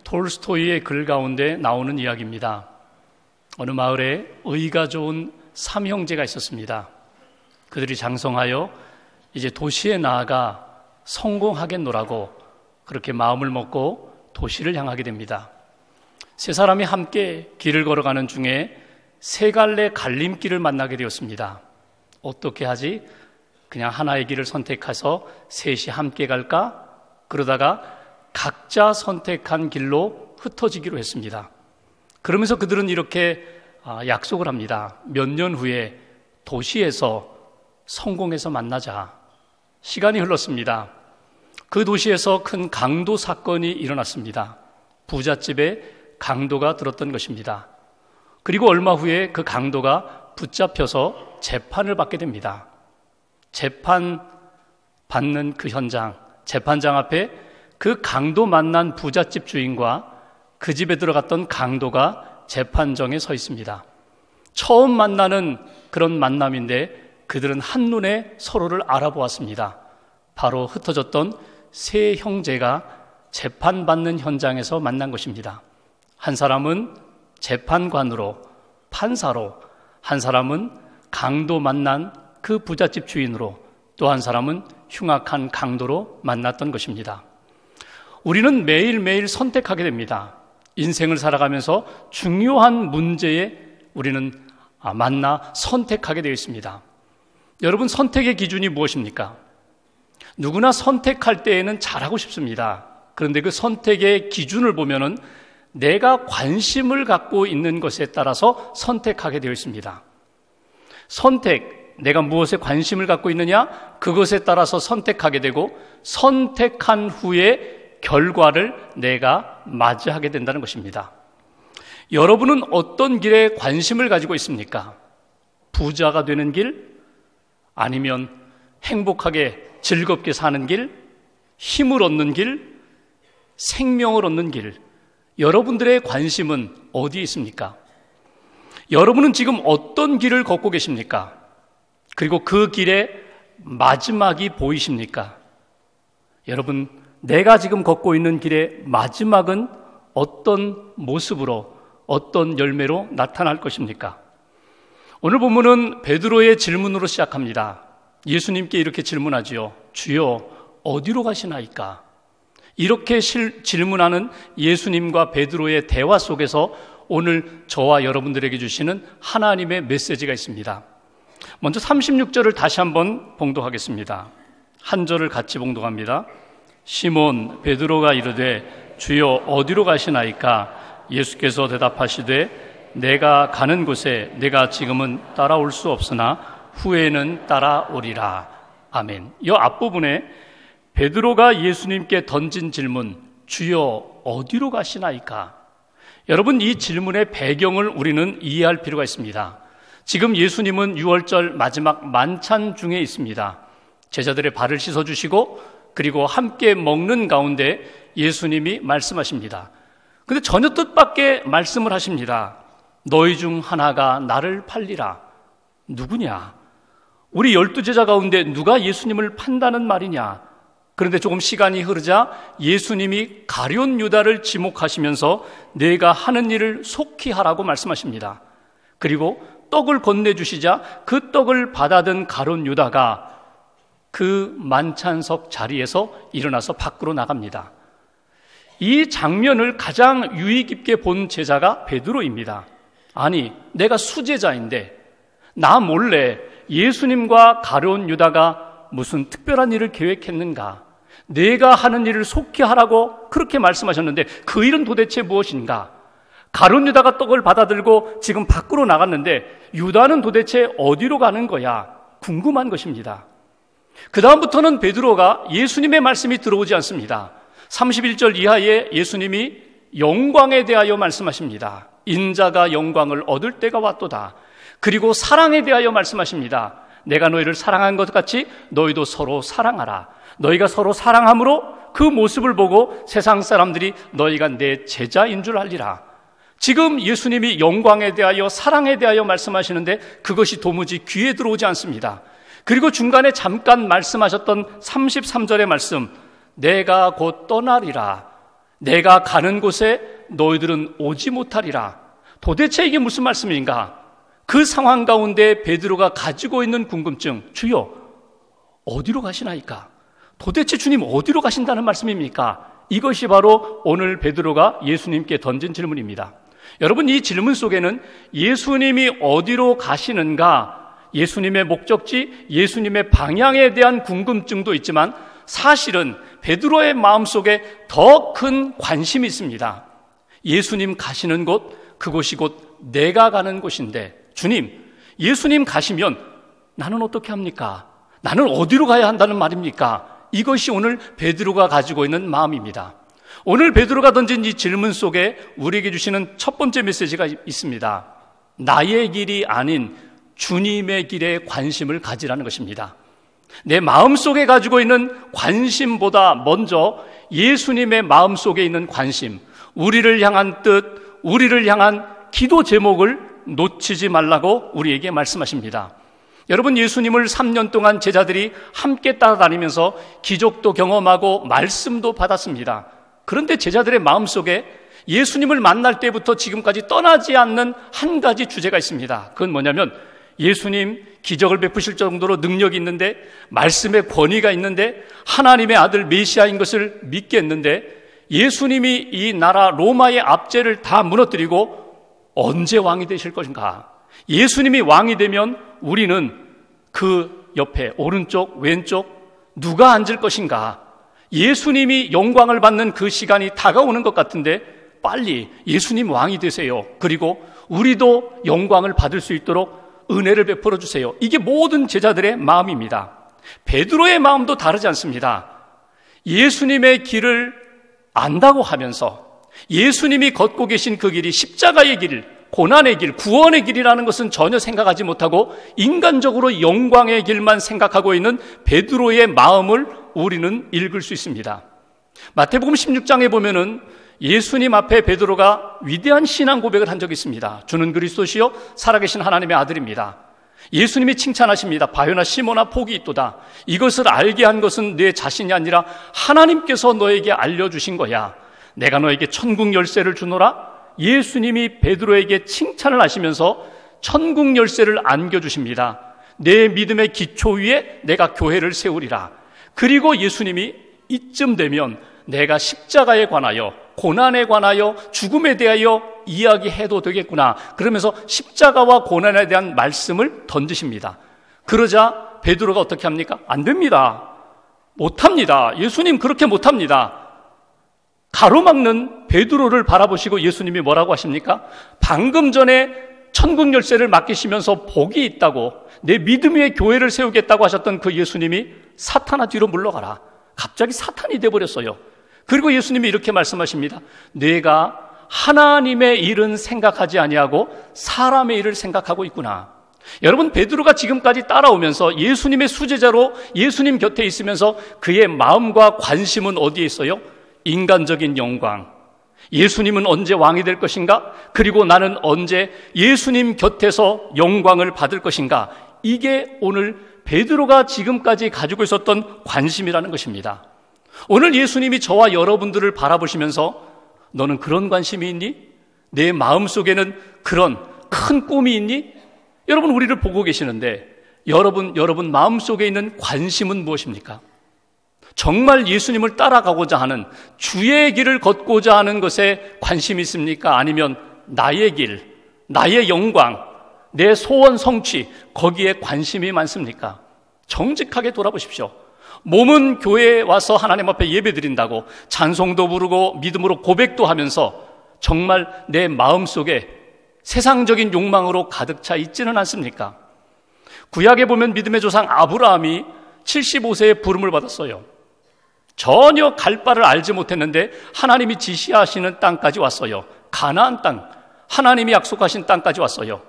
톨스토이의 글 가운데 나오는 이야기입니다. 어느 마을에 의가 좋은 3형제가 있었습니다. 그들이 장성하여 이제 도시에 나아가 성공하겠노라고 그렇게 마음을 먹고 도시를 향하게 됩니다. 세 사람이 함께 길을 걸어가는 중에 세 갈래 갈림길을 만나게 되었습니다. 어떻게 하지? 그냥 하나의 길을 선택해서 셋이 함께 갈까? 그러다가 각자 선택한 길로 흩어지기로 했습니다. 그러면서 그들은 이렇게 약속을 합니다. 몇 년 후에 도시에서 성공해서 만나자. 시간이 흘렀습니다. 그 도시에서 큰 강도 사건이 일어났습니다. 부잣집에 강도가 들었던 것입니다. 그리고 얼마 후에 그 강도가 붙잡혀서 재판을 받게 됩니다. 재판 받는 그 현장, 재판장 앞에 그 강도 만난 부잣집 주인과 그 집에 들어갔던 강도가 재판정에 서 있습니다. 처음 만나는 그런 만남인데 그들은 한눈에 서로를 알아보았습니다. 바로 흩어졌던 세 형제가 재판받는 현장에서 만난 것입니다. 한 사람은 재판관으로, 판사로, 한 사람은 강도 만난 그 부잣집 주인으로, 또 한 사람은 흉악한 강도로 만났던 것입니다. 우리는 매일매일 선택하게 됩니다. 인생을 살아가면서 중요한 문제에 우리는 만나 선택하게 되어 있습니다. 여러분, 선택의 기준이 무엇입니까? 누구나 선택할 때에는 잘하고 싶습니다. 그런데 그 선택의 기준을 보면은 내가 관심을 갖고 있는 것에 따라서 선택하게 되어 있습니다. 선택, 내가 무엇에 관심을 갖고 있느냐? 그것에 따라서 선택하게 되고 선택한 후에 결과를 내가 맞이하게 된다는 것입니다. 여러분은 어떤 길에 관심을 가지고 있습니까? 부자가 되는 길? 아니면 행복하게 즐겁게 사는 길? 힘을 얻는 길? 생명을 얻는 길? 여러분들의 관심은 어디에 있습니까? 여러분은 지금 어떤 길을 걷고 계십니까? 그리고 그 길의 마지막이 보이십니까? 여러분, 내가 지금 걷고 있는 길의 마지막은 어떤 모습으로, 어떤 열매로 나타날 것입니까? 오늘 본문은 베드로의 질문으로 시작합니다. 예수님께 이렇게 질문하지요. 주여, 어디로 가시나이까? 이렇게 질문하는 예수님과 베드로의 대화 속에서 오늘 저와 여러분들에게 주시는 하나님의 메시지가 있습니다. 먼저 36절을 다시 한번 봉독하겠습니다. 한 절을 같이 봉독합니다. 시몬 베드로가 이르되 주여 어디로 가시나이까? 예수께서 대답하시되 내가 가는 곳에 내가 지금은 따라올 수 없으나 후에는 따라오리라. 아멘. 이 앞부분에 베드로가 예수님께 던진 질문, 주여 어디로 가시나이까? 여러분, 이 질문의 배경을 우리는 이해할 필요가 있습니다. 지금 예수님은 유월절 마지막 만찬 중에 있습니다. 제자들의 발을 씻어주시고 그리고 함께 먹는 가운데 예수님이 말씀하십니다. 그런데 전혀 뜻밖의 말씀을 하십니다. 너희 중 하나가 나를 팔리라. 누구냐? 우리 12제자 가운데 누가 예수님을 판다는 말이냐? 그런데 조금 시간이 흐르자 예수님이 가룟 유다를 지목하시면서 내가 하는 일을 속히 하라고 말씀하십니다. 그리고 떡을 건네주시자 그 떡을 받아든 가룟 유다가 그 만찬석 자리에서 일어나서 밖으로 나갑니다. 이 장면을 가장 유의 깊게 본 제자가 베드로입니다. 아니, 내가 수제자인데 나 몰래 예수님과 가룟 유다가 무슨 특별한 일을 계획했는가? 내가 하는 일을 속히 하라고 그렇게 말씀하셨는데 그 일은 도대체 무엇인가? 가룟 유다가 떡을 받아들고 지금 밖으로 나갔는데 유다는 도대체 어디로 가는 거야? 궁금한 것입니다. 그 다음부터는 베드로가 예수님의 말씀이 들어오지 않습니다. 31절 이하에 예수님이 영광에 대하여 말씀하십니다. 인자가 영광을 얻을 때가 왔도다. 그리고 사랑에 대하여 말씀하십니다. 내가 너희를 사랑한 것 같이 너희도 서로 사랑하라. 너희가 서로 사랑함으로 그 모습을 보고 세상 사람들이 너희가 내 제자인 줄 알리라. 지금 예수님이 영광에 대하여 사랑에 대하여 말씀하시는데 그것이 도무지 귀에 들어오지 않습니다. 그리고 중간에 잠깐 말씀하셨던 33절의 말씀, 내가 곧 떠나리라. 내가 가는 곳에 너희들은 오지 못하리라. 도대체 이게 무슨 말씀인가? 그 상황 가운데 베드로가 가지고 있는 궁금증, 주여 어디로 가시나이까? 도대체 주님 어디로 가신다는 말씀입니까? 이것이 바로 오늘 베드로가 예수님께 던진 질문입니다. 여러분, 이 질문 속에는 예수님이 어디로 가시는가, 예수님의 목적지, 예수님의 방향에 대한 궁금증도 있지만 사실은 베드로의 마음속에 더 큰 관심이 있습니다. 예수님 가시는 곳, 그곳이 곧 내가 가는 곳인데, 주님, 예수님 가시면 나는 어떻게 합니까? 나는 어디로 가야 한다는 말입니까? 이것이 오늘 베드로가 가지고 있는 마음입니다. 오늘 베드로가 던진 이 질문 속에 우리에게 주시는 첫 번째 메시지가 있습니다. 나의 길이 아닌 주님의 길에 관심을 가지라는 것입니다. 내 마음속에 가지고 있는 관심보다 먼저 예수님의 마음속에 있는 관심, 우리를 향한 뜻, 우리를 향한 기도 제목을 놓치지 말라고 우리에게 말씀하십니다. 여러분, 예수님을 3년 동안 제자들이 함께 따라다니면서 기적도 경험하고 말씀도 받았습니다. 그런데 제자들의 마음속에 예수님을 만날 때부터 지금까지 떠나지 않는 한 가지 주제가 있습니다. 그건 뭐냐면, 예수님 기적을 베푸실 정도로 능력이 있는데, 말씀의 권위가 있는데, 하나님의 아들 메시아인 것을 믿겠는데, 예수님이 이 나라 로마의 압제를 다 무너뜨리고 언제 왕이 되실 것인가? 예수님이 왕이 되면 우리는 그 옆에 오른쪽, 왼쪽 누가 앉을 것인가? 예수님이 영광을 받는 그 시간이 다가오는 것 같은데 빨리 예수님 왕이 되세요. 그리고 우리도 영광을 받을 수 있도록 은혜를 베풀어 주세요. 이게 모든 제자들의 마음입니다. 베드로의 마음도 다르지 않습니다. 예수님의 길을 안다고 하면서 예수님이 걷고 계신 그 길이 십자가의 길, 고난의 길, 구원의 길이라는 것은 전혀 생각하지 못하고 인간적으로 영광의 길만 생각하고 있는 베드로의 마음을 우리는 읽을 수 있습니다. 마태복음 16장에 보면은 예수님 앞에 베드로가 위대한 신앙 고백을 한 적이 있습니다. 주는 그리스도시요 살아계신 하나님의 아들입니다. 예수님이 칭찬하십니다. 바요나 시몬아 복이 있도다. 이것을 알게 한 것은 내 자신이 아니라 하나님께서 너에게 알려주신 거야. 내가 너에게 천국 열쇠를 주노라. 예수님이 베드로에게 칭찬을 하시면서 천국 열쇠를 안겨주십니다. 내 믿음의 기초 위에 내가 교회를 세우리라. 그리고 예수님이 이쯤 되면 내가 십자가에 관하여, 고난에 관하여, 죽음에 대하여 이야기해도 되겠구나. 그러면서 십자가와 고난에 대한 말씀을 던지십니다. 그러자 베드로가 어떻게 합니까? 안 됩니다. 못합니다. 예수님 그렇게 못합니다. 가로막는 베드로를 바라보시고 예수님이 뭐라고 하십니까? 방금 전에 천국 열쇠를 맡기시면서 복이 있다고, 내 믿음 위에 교회를 세우겠다고 하셨던 그 예수님이 사탄아 뒤로 물러가라. 갑자기 사탄이 돼버렸어요. 그리고 예수님이 이렇게 말씀하십니다. 내가 하나님의 일은 생각하지 아니하고 사람의 일을 생각하고 있구나. 여러분, 베드로가 지금까지 따라오면서 예수님의 수제자로 예수님 곁에 있으면서 그의 마음과 관심은 어디에 있어요? 인간적인 영광. 예수님은 언제 왕이 될 것인가? 그리고 나는 언제 예수님 곁에서 영광을 받을 것인가? 이게 오늘 베드로가 지금까지 가지고 있었던 관심이라는 것입니다. 오늘 예수님이 저와 여러분들을 바라보시면서 너는 그런 관심이 있니? 내 마음속에는 그런 큰 꿈이 있니? 여러분, 우리를 보고 계시는데 여러분 마음속에 있는 관심은 무엇입니까? 정말 예수님을 따라가고자 하는, 주의 길을 걷고자 하는 것에 관심이 있습니까? 아니면 나의 길, 나의 영광, 내 소원 성취, 거기에 관심이 많습니까? 정직하게 돌아보십시오. 몸은 교회에 와서 하나님 앞에 예배 드린다고 찬송도 부르고 믿음으로 고백도 하면서 정말 내 마음속에 세상적인 욕망으로 가득 차 있지는 않습니까? 구약에 보면 믿음의 조상 아브라함이 75세에 부름을 받았어요. 전혀 갈 바를 알지 못했는데 하나님이 지시하시는 땅까지 왔어요. 가나안 땅, 하나님이 약속하신 땅까지 왔어요.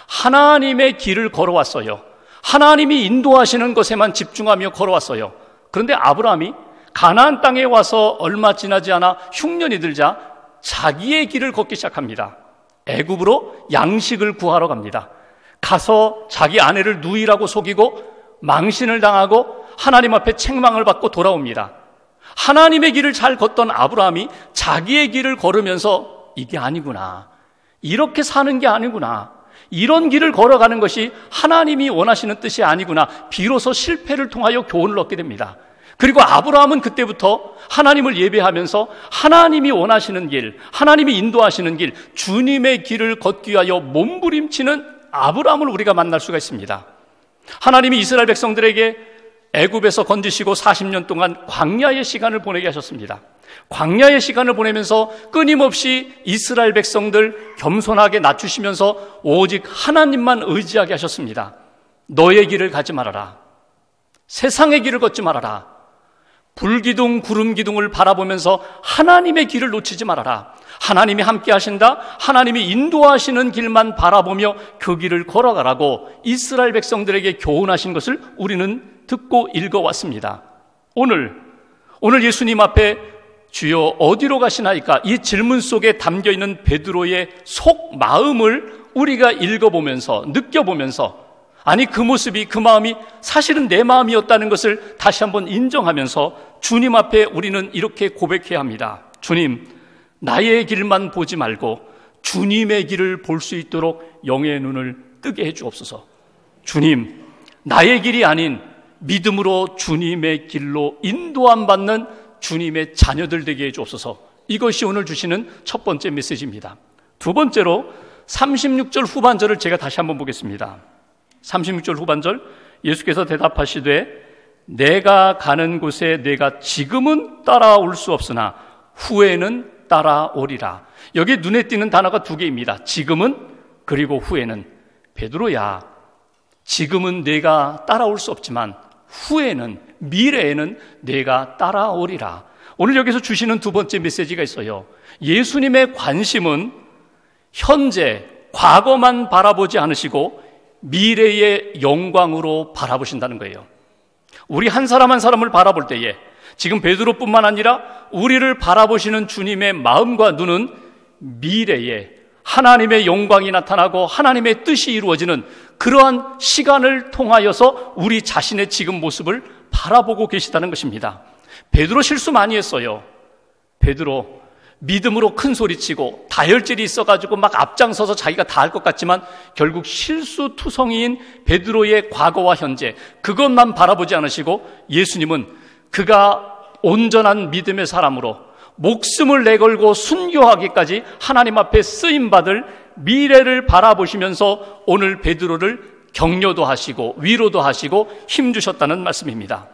하나님의 길을 걸어왔어요. 하나님이 인도하시는 것에만 집중하며 걸어왔어요. 그런데 아브라함이 가나안 땅에 와서 얼마 지나지 않아 흉년이 들자 자기의 길을 걷기 시작합니다. 애굽으로 양식을 구하러 갑니다. 가서 자기 아내를 누이라고 속이고 망신을 당하고 하나님 앞에 책망을 받고 돌아옵니다. 하나님의 길을 잘 걷던 아브라함이 자기의 길을 걸으면서 이게 아니구나, 이렇게 사는 게 아니구나, 이런 길을 걸어가는 것이 하나님이 원하시는 뜻이 아니구나, 비로소 실패를 통하여 교훈을 얻게 됩니다. 그리고 아브라함은 그때부터 하나님을 예배하면서 하나님이 원하시는 길, 하나님이 인도하시는 길, 주님의 길을 걷기 위하여 몸부림치는 아브라함을 우리가 만날 수가 있습니다. 하나님이 이스라엘 백성들에게 애굽에서 건지시고 40년 동안 광야의 시간을 보내게 하셨습니다. 광야의 시간을 보내면서 끊임없이 이스라엘 백성들 겸손하게 낮추시면서 오직 하나님만 의지하게 하셨습니다. 너의 길을 가지 말아라, 세상의 길을 걷지 말아라, 불기둥 구름기둥을 바라보면서 하나님의 길을 놓치지 말아라, 하나님이 함께 하신다, 하나님이 인도하시는 길만 바라보며 그 길을 걸어가라고 이스라엘 백성들에게 교훈하신 것을 우리는 듣고 읽어왔습니다. 오늘 예수님 앞에 주여 어디로 가시나이까, 이 질문 속에 담겨있는 베드로의 속 마음을 우리가 읽어보면서 느껴보면서, 아니 그 모습이, 그 마음이 사실은 내 마음이었다는 것을 다시 한번 인정하면서 주님 앞에 우리는 이렇게 고백해야 합니다. 주님, 나의 길만 보지 말고 주님의 길을 볼 수 있도록 영의 눈을 뜨게 해주옵소서. 주님, 나의 길이 아닌 믿음으로 주님의 길로 인도함 받는 주님의 자녀들 되게 해주옵소서. 이것이 오늘 주시는 첫 번째 메시지입니다. 두 번째로 36절 후반절을 제가 다시 한번 보겠습니다. 36절 후반절, 예수께서 대답하시되 내가 가는 곳에 내가 지금은 따라올 수 없으나 후에는 따라오리라. 여기 눈에 띄는 단어가 두 개입니다. 지금은, 그리고 후에는. 베드로야, 지금은 내가 따라올 수 없지만 후에는, 미래에는 내가 따라오리라. 오늘 여기서 주시는 두 번째 메시지가 있어요. 예수님의 관심은 현재, 과거만 바라보지 않으시고 미래의 영광으로 바라보신다는 거예요. 우리 한 사람 한 사람을 바라볼 때에, 지금 베드로뿐만 아니라 우리를 바라보시는 주님의 마음과 눈은 미래에 하나님의 영광이 나타나고 하나님의 뜻이 이루어지는 그러한 시간을 통하여서 우리 자신의 지금 모습을 바라보고 계시다는 것입니다. 베드로 실수 많이 했어요. 베드로 믿음으로 큰 소리치고 다혈질이 있어가지고 막 앞장서서 자기가 다 할 것 같지만 결국 실수투성이인 베드로의 과거와 현재, 그것만 바라보지 않으시고 예수님은 그가 온전한 믿음의 사람으로 목숨을 내걸고 순교하기까지 하나님 앞에 쓰임받을 미래를 바라보시면서 오늘 베드로를 격려도 하시고 위로도 하시고 힘주셨다는 말씀입니다.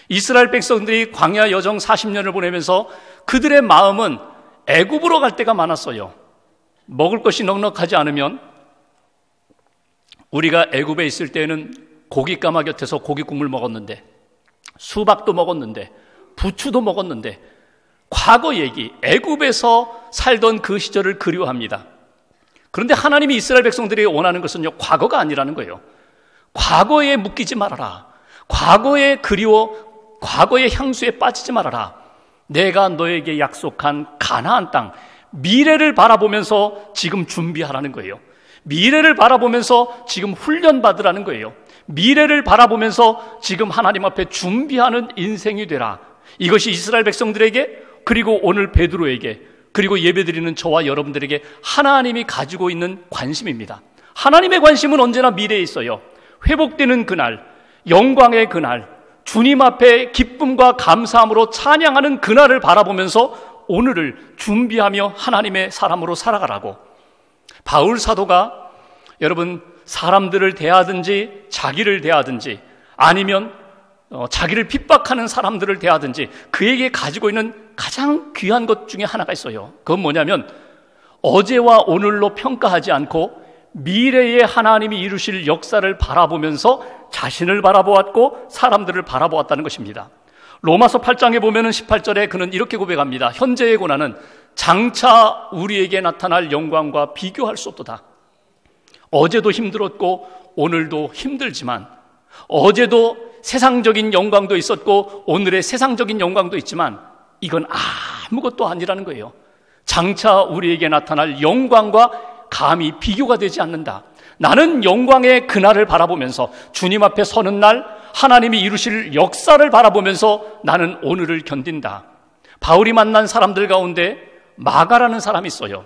이스라엘 백성들이 광야 여정 40년을 보내면서 그들의 마음은 애굽으로 갈 때가 많았어요. 먹을 것이 넉넉하지 않으면, 우리가 애굽에 있을 때는 고깃가마 곁에서 고깃국물 먹었는데, 수박도 먹었는데, 부추도 먹었는데, 과거 얘기, 애굽에서 살던 그 시절을 그리워합니다. 그런데 하나님이 이스라엘 백성들이 원하는 것은요, 과거가 아니라는 거예요. 과거에 묶이지 말아라. 과거에 그리워, 과거의 향수에 빠지지 말아라. 내가 너에게 약속한 가나안 땅, 미래를 바라보면서 지금 준비하라는 거예요. 미래를 바라보면서 지금 훈련받으라는 거예요. 미래를 바라보면서 지금 하나님 앞에 준비하는 인생이 되라. 이것이 이스라엘 백성들에게, 그리고 오늘 베드로에게, 그리고 예배드리는 저와 여러분들에게 하나님이 가지고 있는 관심입니다. 하나님의 관심은 언제나 미래에 있어요. 회복되는 그날, 영광의 그날, 주님 앞에 기쁨과 감사함으로 찬양하는 그날을 바라보면서 오늘을 준비하며 하나님의 사람으로 살아가라고. 바울 사도가, 여러분, 사람들을 대하든지 자기를 대하든지 아니면 자기를 핍박하는 사람들을 대하든지 그에게 가지고 있는 가장 귀한 것 중에 하나가 있어요. 그건 뭐냐면 어제와 오늘로 평가하지 않고 미래에 하나님이 이루실 역사를 바라보면서 자신을 바라보았고 사람들을 바라보았다는 것입니다. 로마서 8장에 보면 18절에 그는 이렇게 고백합니다. 현재의 고난은 장차 우리에게 나타날 영광과 비교할 수 없도다. 어제도 힘들었고 오늘도 힘들지만, 어제도 세상적인 영광도 있었고 오늘의 세상적인 영광도 있지만 이건 아무것도 아니라는 거예요. 장차 우리에게 나타날 영광과 감히 비교가 되지 않는다. 나는 영광의 그날을 바라보면서 주님 앞에 서는 날, 하나님이 이루실 역사를 바라보면서 나는 오늘을 견딘다. 바울이 만난 사람들 가운데 마가라는 사람이 있어요.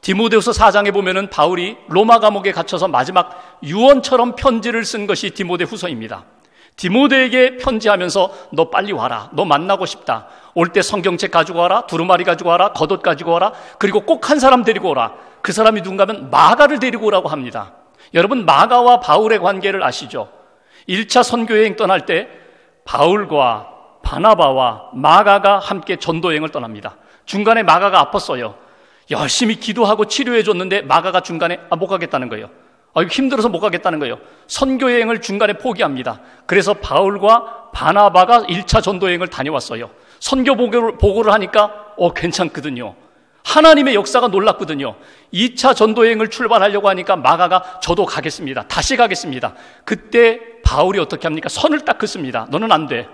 디모데후서 4장에 보면은 바울이 로마 감옥에 갇혀서 마지막 유언처럼 편지를 쓴 것이 디모데후서입니다. 디모데에게 편지하면서 너 빨리 와라. 너 만나고 싶다. 올 때 성경책 가지고 와라. 두루마리 가지고 와라. 겉옷 가지고 와라. 그리고 꼭 한 사람 데리고 오라. 그 사람이 누군가면 마가를 데리고 오라고 합니다. 여러분, 마가와 바울의 관계를 아시죠? 1차 선교여행 떠날 때 바울과 바나바와 마가가 함께 전도여행을 떠납니다. 중간에 마가가 아팠어요. 열심히 기도하고 치료해 줬는데 마가가 중간에 못 가겠다는 거예요. 힘들어서 못 가겠다는 거예요. 선교여행을 중간에 포기합니다. 그래서 바울과 바나바가 1차 전도여행을 다녀왔어요. 선교 보고를 하니까 괜찮거든요. 하나님의 역사가 놀랍거든요. 2차 전도여행을 출발하려고 하니까 마가가 저도 가겠습니다. 다시 가겠습니다. 그때 바울이 어떻게 합니까? 선을 딱 긋습니다. 너는 안 돼.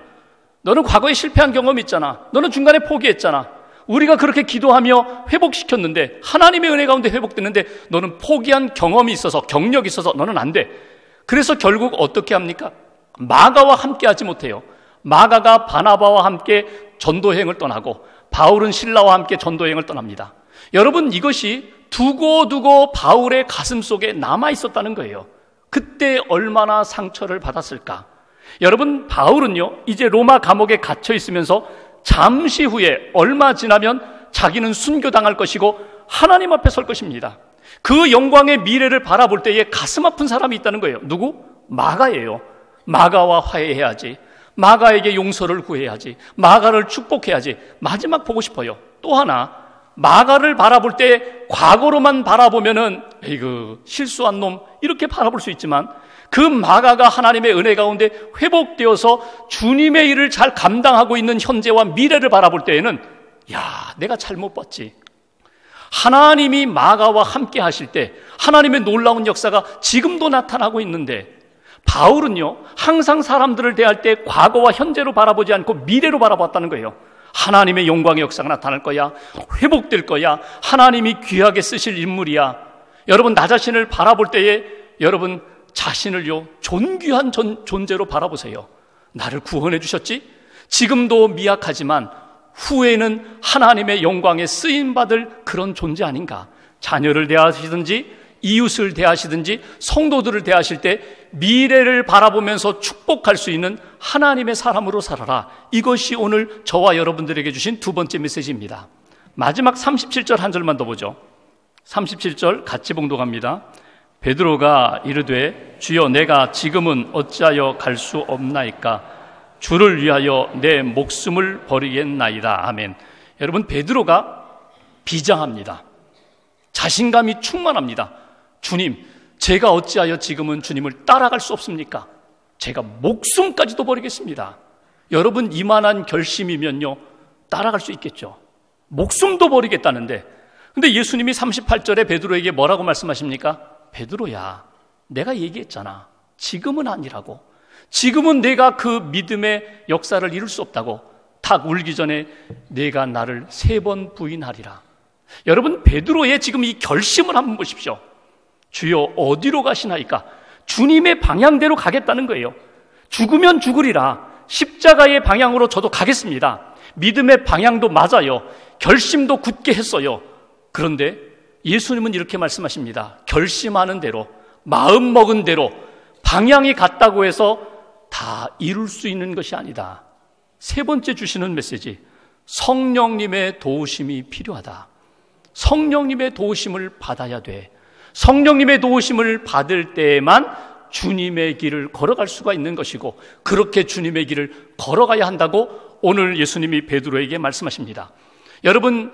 너는 과거에 실패한 경험이 있잖아. 너는 중간에 포기했잖아. 우리가 그렇게 기도하며 회복시켰는데, 하나님의 은혜 가운데 회복됐는데 너는 포기한 경험이 있어서, 경력이 있어서 너는 안 돼. 그래서 결국 어떻게 합니까? 마가와 함께 하지 못해요. 마가가 바나바와 함께 전도여행을 떠나고 바울은 실라와 함께 전도여행을 떠납니다. 여러분, 이것이 두고두고 바울의 가슴 속에 남아 있었다는 거예요. 그때 얼마나 상처를 받았을까? 여러분, 바울은요, 이제 로마 감옥에 갇혀 있으면서 잠시 후에 얼마 지나면 자기는 순교당할 것이고 하나님 앞에 설 것입니다. 그 영광의 미래를 바라볼 때에 가슴 아픈 사람이 있다는 거예요. 누구? 마가예요. 마가와 화해해야지. 마가에게 용서를 구해야지. 마가를 축복해야지. 마지막 보고 싶어요. 또 하나, 마가를 바라볼 때 과거로만 바라보면은 에이그 실수한 놈 이렇게 바라볼 수 있지만, 그 마가가 하나님의 은혜 가운데 회복되어서 주님의 일을 잘 감당하고 있는 현재와 미래를 바라볼 때에는 내가 잘못 봤지. 하나님이 마가와 함께 하실 때 하나님의 놀라운 역사가 지금도 나타나고 있는데, 바울은요 항상 사람들을 대할 때 과거와 현재로 바라보지 않고 미래로 바라봤다는 거예요. 하나님의 영광의 역사가 나타날 거야. 회복될 거야. 하나님이 귀하게 쓰실 인물이야. 여러분, 나 자신을 바라볼 때에 여러분 자신을요 존귀한 존재로 바라보세요. 나를 구원해 주셨지? 지금도 미약하지만 후에는 하나님의 영광에 쓰임받을 그런 존재 아닌가? 자녀를 대하시든지 이웃을 대하시든지 성도들을 대하실 때 미래를 바라보면서 축복할 수 있는 하나님의 사람으로 살아라. 이것이 오늘 저와 여러분들에게 주신 두 번째 메시지입니다. 마지막 37절 한 절만 더 보죠. 37절 같이 봉독합니다. 베드로가 이르되 주여, 내가 지금은 어찌하여 갈 수 없나이까? 주를 위하여 내 목숨을 버리겠나이다. 아멘. 여러분, 베드로가 비장합니다. 자신감이 충만합니다. 주님, 제가 어찌하여 지금은 주님을 따라갈 수 없습니까? 제가 목숨까지도 버리겠습니다. 여러분, 이만한 결심이면요 따라갈 수 있겠죠. 목숨도 버리겠다는데, 근데 예수님이 38절에 베드로에게 뭐라고 말씀하십니까? 베드로야, 내가 얘기했잖아. 지금은 아니라고. 지금은 내가 그 믿음의 역사를 이룰 수 없다고. 닭 울기 전에 내가 나를 3번 부인하리라. 여러분, 베드로의 지금 이 결심을 한번 보십시오. 주여, 어디로 가시나이까? 주님의 방향대로 가겠다는 거예요. 죽으면 죽으리라. 십자가의 방향으로 저도 가겠습니다. 믿음의 방향도 맞아요. 결심도 굳게 했어요. 그런데 예수님은 이렇게 말씀하십니다. 결심하는 대로, 마음 먹은 대로 방향이 같다고 해서 다 이룰 수 있는 것이 아니다. 세 번째 주시는 메시지, 성령님의 도우심이 필요하다. 성령님의 도우심을 받아야 돼. 성령님의 도우심을 받을 때에만 주님의 길을 걸어갈 수가 있는 것이고, 그렇게 주님의 길을 걸어가야 한다고 오늘 예수님이 베드로에게 말씀하십니다. 여러분,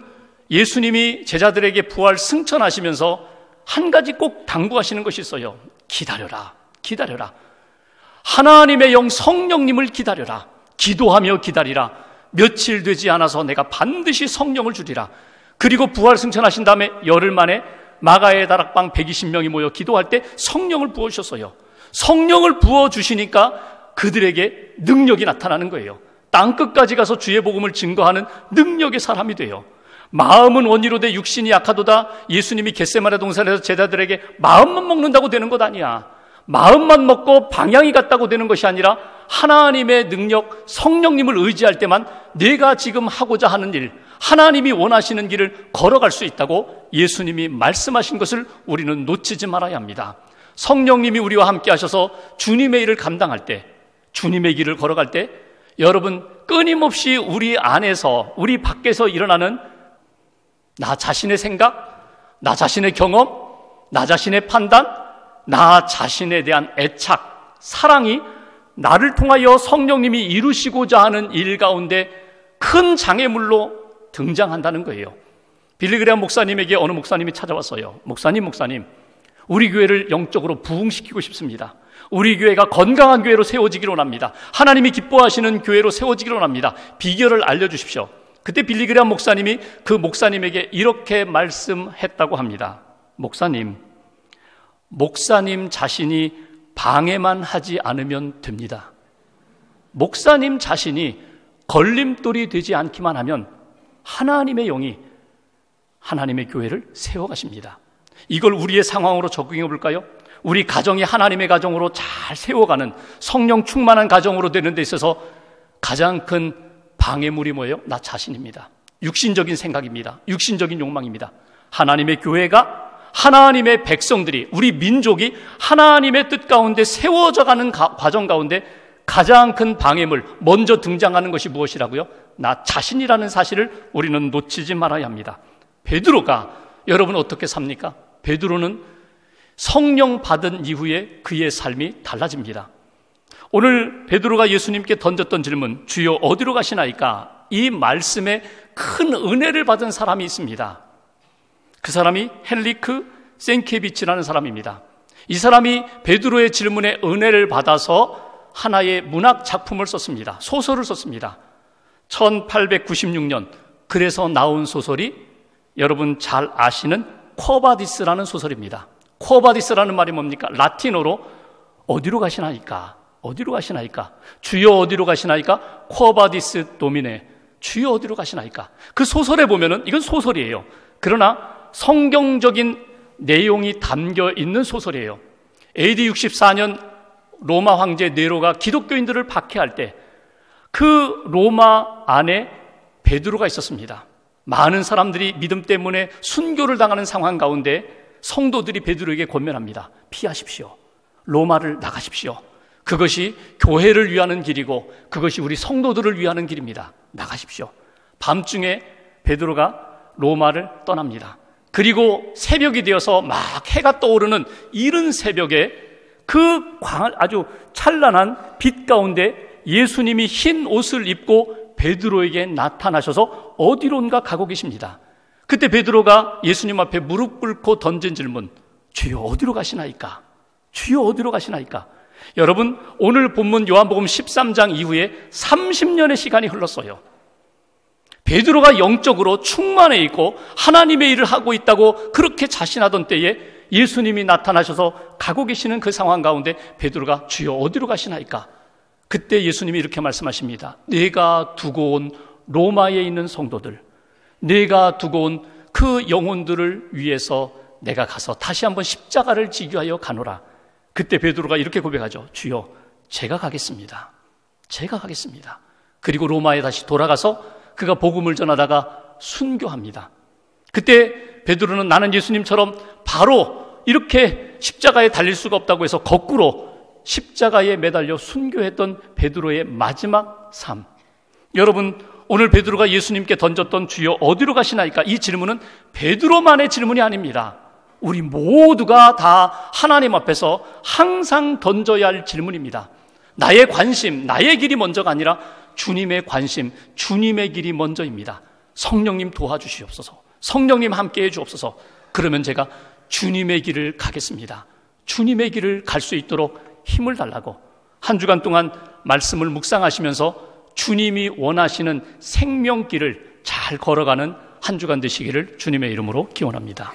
예수님이 제자들에게 부활 승천하시면서 한 가지 꼭 당부하시는 것이 있어요. 기다려라, 기다려라. 하나님의 영 성령님을 기다려라. 기도하며 기다리라. 며칠 되지 않아서 내가 반드시 성령을 주리라. 그리고 부활 승천하신 다음에 열흘 만에 마가의 다락방 120명이 모여 기도할 때 성령을 부어주셨어요. 성령을 부어주시니까 그들에게 능력이 나타나는 거예요. 땅끝까지 가서 주의 복음을 증거하는 능력의 사람이 돼요. 마음은 원이로되 육신이 약하도다. 예수님이 겟세마네 동산에서 제자들에게 마음만 먹는다고 되는 것 아니야. 마음만 먹고 방향이 같다고 되는 것이 아니라 하나님의 능력, 성령님을 의지할 때만 내가 지금 하고자 하는 일, 하나님이 원하시는 길을 걸어갈 수 있다고 예수님이 말씀하신 것을 우리는 놓치지 말아야 합니다. 성령님이 우리와 함께 하셔서 주님의 일을 감당할 때, 주님의 길을 걸어갈 때 여러분 끊임없이 우리 안에서, 우리 밖에서 일어나는 나 자신의 생각, 나 자신의 경험, 나 자신의 판단, 나 자신에 대한 애착, 사랑이 나를 통하여 성령님이 이루시고자 하는 일 가운데 큰 장애물로 등장한다는 거예요. 빌리그레암 목사님에게 어느 목사님이 찾아왔어요. 목사님, 우리 교회를 영적으로 부흥시키고 싶습니다. 우리 교회가 건강한 교회로 세워지기를 원합니다. 하나님이 기뻐하시는 교회로 세워지기를 원합니다. 비결을 알려주십시오. 그때 빌리그레암 목사님이 그 목사님에게 이렇게 말씀했다고 합니다. 목사님 자신이 방해만 하지 않으면 됩니다. 목사님 자신이 걸림돌이 되지 않기만 하면 하나님의 영이 하나님의 교회를 세워가십니다. 이걸 우리의 상황으로 적용해 볼까요? 우리 가정이 하나님의 가정으로 잘 세워가는 성령 충만한 가정으로 되는 데 있어서 가장 큰 방해물이 뭐예요? 나 자신입니다. 육신적인 생각입니다. 육신적인 욕망입니다. 하나님의 교회가, 하나님의 백성들이, 우리 민족이 하나님의 뜻 가운데 세워져가는 과정 가운데 가장 큰 방해물, 먼저 등장하는 것이 무엇이라고요? 나 자신이라는 사실을 우리는 놓치지 말아야 합니다. 베드로가 여러분 어떻게 삽니까? 베드로는 성령 받은 이후에 그의 삶이 달라집니다. 오늘 베드로가 예수님께 던졌던 질문, 주여 어디로 가시나이까? 이 말씀에 큰 은혜를 받은 사람이 있습니다. 그 사람이 헨리크 생케비치라는 사람입니다. 이 사람이 베드로의 질문에 은혜를 받아서 하나의 문학 작품을 썼습니다. 소설을 썼습니다. 1896년 그래서 나온 소설이 여러분 잘 아시는 쿼바디스라는 소설입니다. 쿼바디스라는 말이 뭡니까? 라틴어로 어디로 가시나이까? 어디로 가시나이까? 주여 어디로 가시나이까? 쿼바디스 도미네. 주여 어디로 가시나이까? 그 소설에 보면은 이건 소설이에요. 그러나 성경적인 내용이 담겨 있는 소설이에요. AD 64년 로마 황제 네로가 기독교인들을 박해할 때 그 로마 안에 베드로가 있었습니다. 많은 사람들이 믿음 때문에 순교를 당하는 상황 가운데 성도들이 베드로에게 권면합니다. 피하십시오. 로마를 나가십시오. 그것이 교회를 위하는 길이고 그것이 우리 성도들을 위하는 길입니다. 나가십시오. 밤중에 베드로가 로마를 떠납니다. 그리고 새벽이 되어서 막 해가 떠오르는 이른 새벽에 그 아주 찬란한 빛 가운데 예수님이 흰 옷을 입고 베드로에게 나타나셔서 어디론가 가고 계십니다. 그때 베드로가 예수님 앞에 무릎 꿇고 던진 질문, 주여 어디로 가시나이까? 주여 어디로 가시나이까? 여러분 오늘 본문 요한복음 13장 이후에 30년의 시간이 흘렀어요. 베드로가 영적으로 충만해 있고 하나님의 일을 하고 있다고 그렇게 자신하던 때에 예수님이 나타나셔서 가고 계시는 그 상황 가운데 베드로가 주여 어디로 가시나이까? 그때 예수님이 이렇게 말씀하십니다. 내가 두고 온 로마에 있는 성도들, 내가 두고 온 그 영혼들을 위해서 내가 가서 다시 한번 십자가를 지기 위하여 가노라. 그때 베드로가 이렇게 고백하죠. 주여 제가 가겠습니다. 제가 가겠습니다. 그리고 로마에 다시 돌아가서 그가 복음을 전하다가 순교합니다. 그때 베드로는 나는 예수님처럼 바로 이렇게 십자가에 달릴 수가 없다고 해서 거꾸로 십자가에 매달려 순교했던 베드로의 마지막 삶. 여러분 오늘 베드로가 예수님께 던졌던 주여 어디로 가시나이까? 이 질문은 베드로만의 질문이 아닙니다. 우리 모두가 다 하나님 앞에서 항상 던져야 할 질문입니다. 나의 관심, 나의 길이 먼저가 아니라 주님의 관심, 주님의 길이 먼저입니다. 성령님 도와주시옵소서. 성령님 함께해 주옵소서. 그러면 제가 주님의 길을 가겠습니다. 주님의 길을 갈 수 있도록 힘을 달라고 한 주간 동안 말씀을 묵상하시면서 주님이 원하시는 생명길을 잘 걸어가는 한 주간 되시기를 주님의 이름으로 기원합니다.